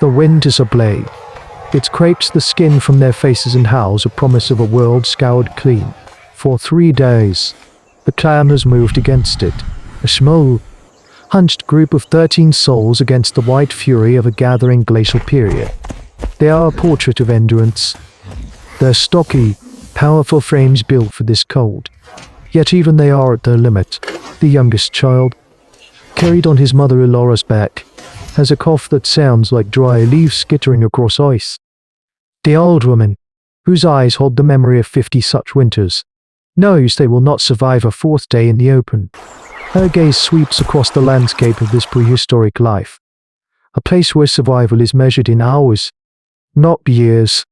The wind is ablaze. It scrapes the skin from their faces and howls a promise of a world scoured clean. For 3 days, the clan has moved against it. A small, hunched group of 13 souls against the white fury of a gathering glacial period. They are a portrait of endurance. Their stocky, powerful frames built for this cold. Yet even they are at their limit. The youngest child, carried on his mother Elora's back, has a cough that sounds like dry leaves skittering across ice. The old woman, whose eyes hold the memory of 50 such winters, knows they will not survive a 4th day in the open. Her gaze sweeps across the landscape of this prehistoric life, a place where survival is measured in hours, not years.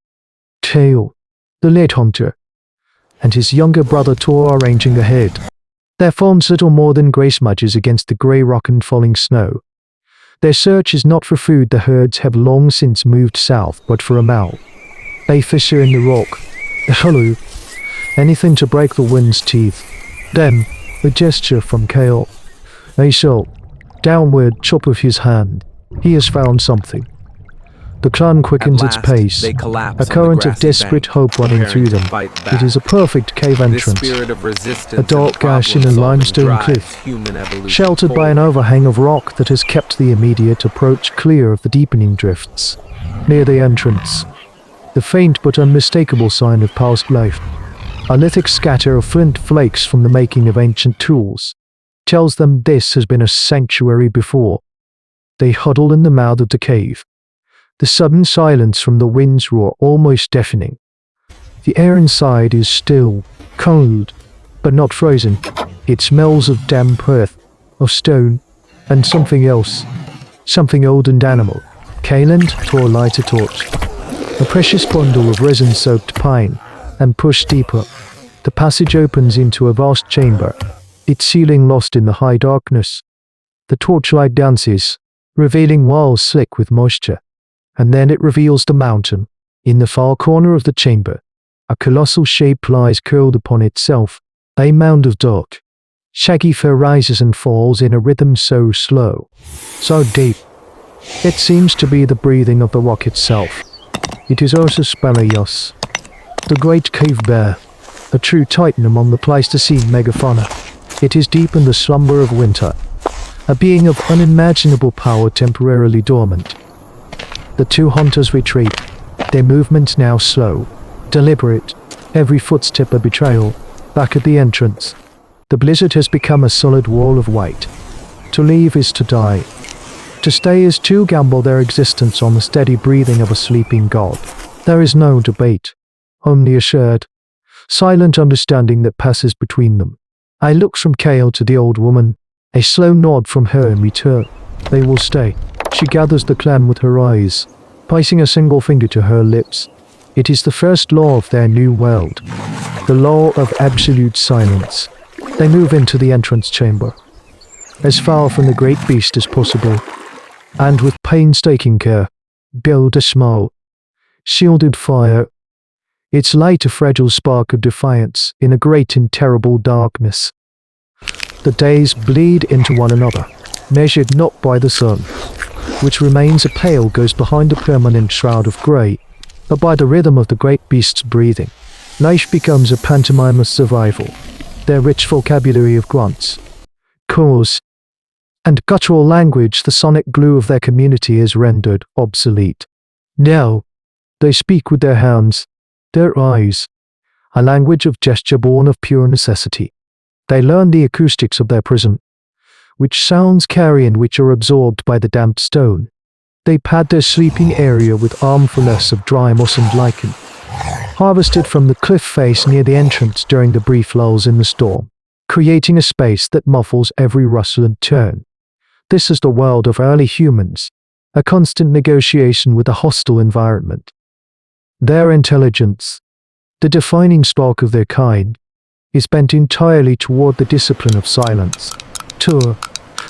Kale, the lead hunter, and his younger brother Tor are ranging ahead. Their forms little more than gray smudges against the grey rock and falling snow. Their search is not for food. The herds have long since moved south, but for a meal. They fissure in the rock, a hollow, anything to break the wind's teeth. Then, a gesture from Kale. A sharp, downward chop of his hand. He has found something. The clan quickens its pace, a current of desperate hope running through them. It is a perfect cave entrance, a dark gash in a limestone cliff, sheltered by an overhang of rock that has kept the immediate approach clear of the deepening drifts. Near the entrance, the faint but unmistakable sign of past life, a lithic scatter of flint flakes from the making of ancient tools, tells them this has been a sanctuary before. They huddle in the mouth of the cave, the sudden silence from the wind's roar almost deafening. The air inside is still, cold, but not frozen. It smells of damp earth, of stone, and something else, something old and animal. Kaeland tore light a torch, a precious bundle of resin-soaked pine, and pushed deeper. The passage opens into a vast chamber, its ceiling lost in the high darkness. The torchlight dances, revealing walls slick with moisture. And then it reveals the mountain. In the far corner of the chamber, a colossal shape lies curled upon itself, a mound of dark, shaggy fur rises and falls in a rhythm so slow, so deep. It seems to be the breathing of the rock itself. It is Ursus Spalaeus, the great cave bear, a true titan among the Pleistocene megafauna. It is deep in the slumber of winter, a being of unimaginable power temporarily dormant. The two hunters retreat, their movements now slow, deliberate, every footstep a betrayal. Back at the entrance, the blizzard has become a solid wall of white. To leave is to die. To stay is to gamble their existence on the steady breathing of a sleeping god. There is no debate, only a shared, silent understanding that passes between them. I look from Kale to the old woman, a slow nod from her in return. They will stay. She gathers the clan with her eyes, placing a single finger to her lips. It is the first law of their new world, the law of absolute silence. They move into the entrance chamber, as far from the great beast as possible, and with painstaking care, build a small, shielded fire. Its light a fragile spark of defiance in a great and terrible darkness. The days bleed into one another, measured not by the sun, which remains a pale ghost behind a permanent shroud of grey, but by the rhythm of the great beast's breathing. Life becomes a pantomime of survival. Their rich vocabulary of grunts, calls, and guttural language, the sonic glue of their community, is rendered obsolete. Now, they speak with their hands, their eyes, a language of gesture born of pure necessity. They learn the acoustics of their prison, which sounds carry and which are absorbed by the damp stone. They pad their sleeping area with armfuls of dry moss and lichen, harvested from the cliff face near the entrance during the brief lulls in the storm, creating a space that muffles every rustle and turn. This is the world of early humans, a constant negotiation with a hostile environment. Their intelligence, the defining spark of their kind, is bent entirely toward the discipline of silence. Tur,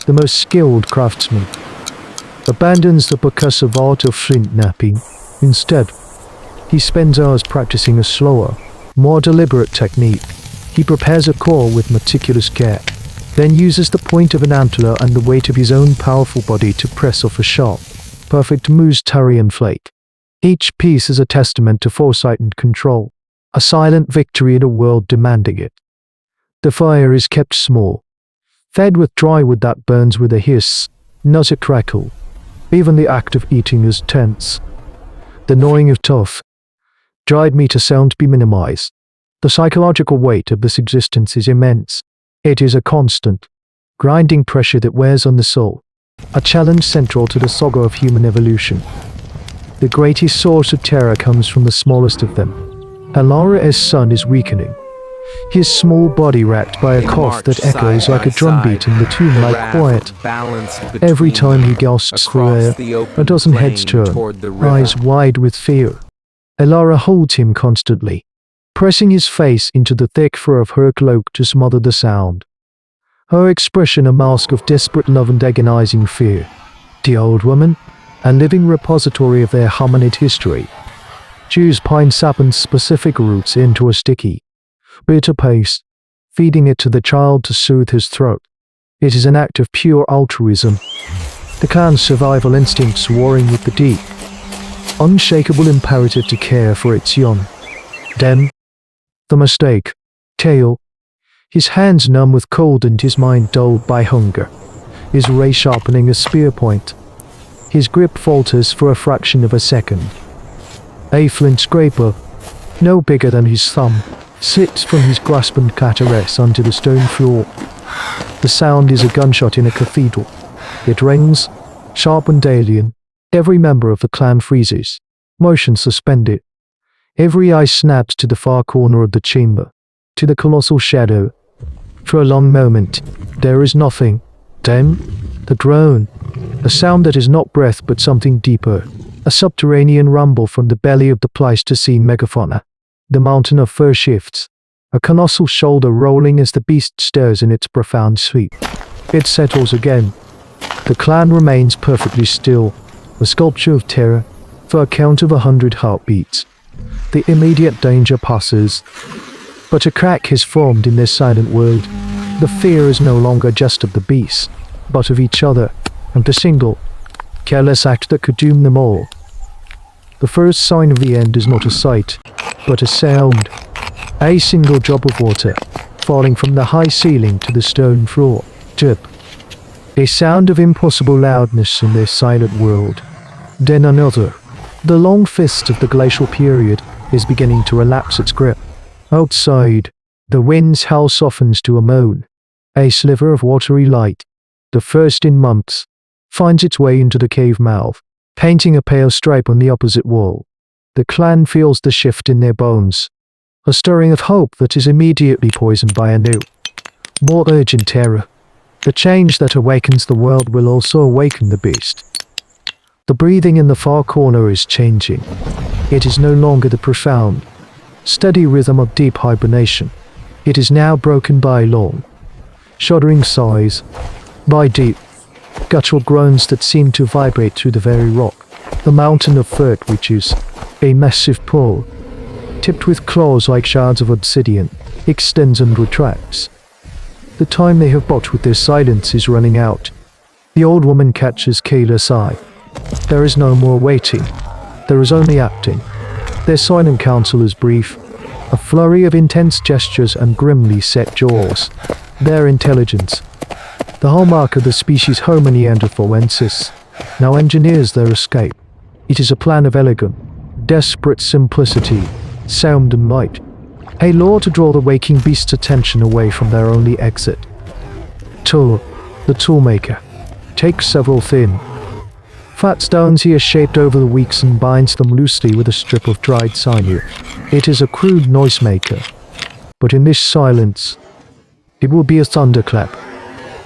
the most skilled craftsman, abandons the percussive art of flint knapping. Instead, he spends hours practicing a slower, more deliberate technique. He prepares a core with meticulous care, then uses the point of an antler and the weight of his own powerful body to press off a sharp, perfect mousse Tarian flake. Each piece is a testament to foresight and control, a silent victory in a world demanding it. The fire is kept small, fed with dry wood that burns with a hiss, not a crackle. Even the act of eating is tense. The gnawing of tough, dried meat is sound to be minimized. The psychological weight of this existence is immense. It is a constant, grinding pressure that wears on the soul, a challenge central to the saga of human evolution. The greatest source of terror comes from the smallest of them. Elora's son is weakening, his small body racked by a cough that echoes like a drumbeat in the tomb-like quiet. Every time he gasps for air, a dozen heads turn, eyes wide with fear. Elora holds him constantly, pressing his face into the thick fur of her cloak to smother the sound. Her expression a mask of desperate love and agonizing fear. The old woman, a living repository of their hominid history, chews pine sap and specific roots into a sticky, bitter paste, feeding it to the child to soothe his throat. It is an act of pure altruism, the clan's survival instincts warring with the deep, unshakable imperative to care for its young. Then, the mistake. Kale, his hands numb with cold and his mind dulled by hunger, his ray sharpening a spear point. His grip falters for a fraction of a second. A flint scraper, no bigger than his thumb, slips from his grasp and clatters onto the stone floor. The sound is a gunshot in a cathedral. It rings, sharp and alien. Every member of the clan freezes, motion suspended. Every eye snaps to the far corner of the chamber, to the colossal shadow. For a long moment, there is nothing. Then, the drone, a sound that is not breath but something deeper, a subterranean rumble from the belly of the Pleistocene megafauna. The mountain of fur shifts, a colossal shoulder rolling as the beast stirs in its profound sleep. It settles again. The clan remains perfectly still, a sculpture of terror, for a count of 100 heartbeats. The immediate danger passes, but a crack has formed in this silent world. The fear is no longer just of the beast, but of each other, and the single, careless act that could doom them all. The first sign of the end is not a sight, but a sound. A single drop of water, falling from the high ceiling to the stone floor. Drip. A sound of impossible loudness in this silent world. Then another. The long fist of the glacial period is beginning to relax its grip. Outside, the wind's howl softens to a moan. A sliver of watery light, the first in months, finds its way into the cave mouth, painting a pale stripe on the opposite wall. The clan feels the shift in their bones, a stirring of hope that is immediately poisoned by a new, more urgent terror. The change that awakens the world will also awaken the beast. The breathing in the far corner is changing. It is no longer the profound, steady rhythm of deep hibernation. It is now broken by long, shuddering sighs, by deep, guttural groans that seem to vibrate through the very rock. The mountain of Furt, which is a massive pole, tipped with claws like shards of obsidian, extends and retracts. The time they have bought with their silence is running out. The old woman catches Kayla's eye. There is no more waiting. There is only acting. Their silent counsel is brief, a flurry of intense gestures and grimly set jaws. Their intelligence, the hallmark of the species Homo neanderthalensis, now engineers their escape. It is a plan of elegant, desperate simplicity, sound and might, a law to draw the waking beast's attention away from their only exit. Tool, the toolmaker, takes several thin, fat stones he has shaped over the weeks and binds them loosely with a strip of dried sinew. It is a crude noisemaker, but in this silence, it will be a thunderclap.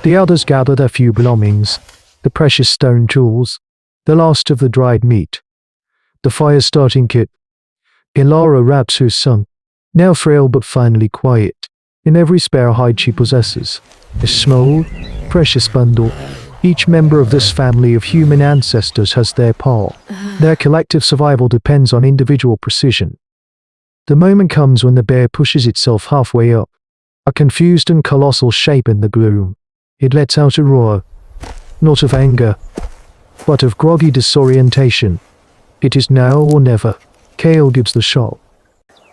The others gather their few belongings, the precious stone tools, the last of the dried meat, the fire-starting kit. Elora wraps her son, now frail but finally quiet, in every spare hide she possesses. A small, precious bundle. Each member of this family of human ancestors has their part. Their collective survival depends on individual precision. The moment comes when the bear pushes itself halfway up, a confused and colossal shape in the gloom. It lets out a roar, not of anger, but of groggy disorientation. It is now or never. Kale gives the shot.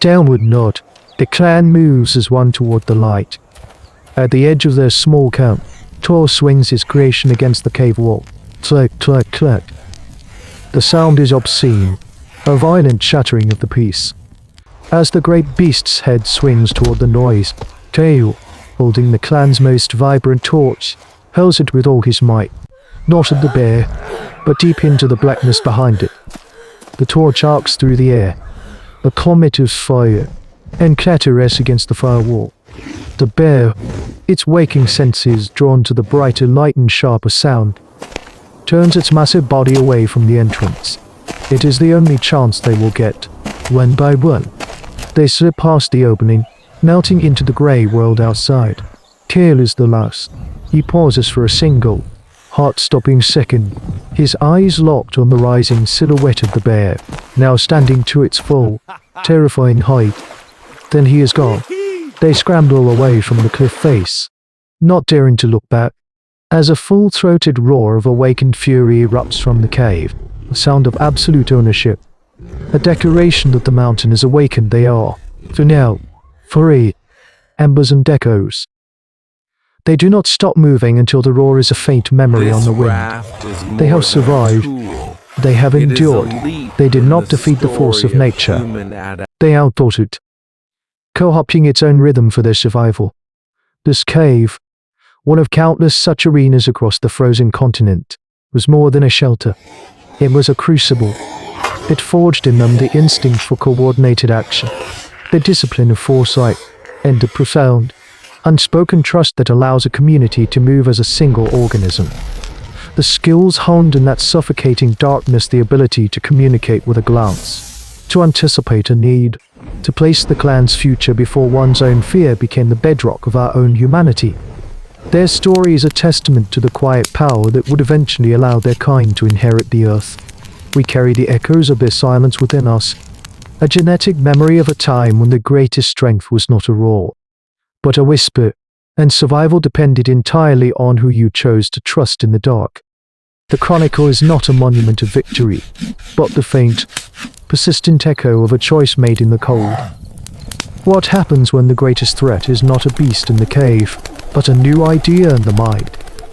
Downward nod. The clan moves as one toward the light. At the edge of their small camp, Tor swings his creation against the cave wall. Click, click, click. The sound is obscene, a violent shattering of the peace. As the great beast's head swings toward the noise, Kale, holding the clan's most vibrant torch, hurls it with all his might, not at the bear, but deep into the blackness behind it. The torch arcs through the air, a comet of fire, and clatters against the far wall. The bear, its waking senses drawn to the brighter light and sharper sound, turns its massive body away from the entrance. It is the only chance they will get. One by one, they slip past the opening, melting into the grey world outside. Kale is the last. He pauses for a single, heart-stopping second, his eyes locked on the rising silhouette of the bear, now standing to its full, terrifying height. Then he is gone. They scramble away from the cliff face, not daring to look back, as a full-throated roar of awakened fury erupts from the cave, a sound of absolute ownership, a declaration that the mountain is awakened. They are, for now, free, embers and echoes. They do not stop moving until the roar is a faint memory on the wind. They have survived. They have endured. They did not defeat the force of nature. They outthought it, co-opting its own rhythm for their survival. This cave, one of countless such arenas across the frozen continent, was more than a shelter. It was a crucible. It forged in them the instinct for coordinated action, the discipline of foresight, and the profound, unspoken trust that allows a community to move as a single organism. The skills honed in that suffocating darkness, the ability to communicate with a glance, to anticipate a need, to place the clan's future before one's own fear became the bedrock of our own humanity. Their story is a testament to the quiet power that would eventually allow their kind to inherit the earth. We carry the echoes of their silence within us, a genetic memory of a time when the greatest strength was not a roar, but a whisper, and survival depended entirely on who you chose to trust in the dark. The Chronicle is not a monument of victory, but the faint, persistent echo of a choice made in the cold. What happens when the greatest threat is not a beast in the cave, but a new idea in the mind?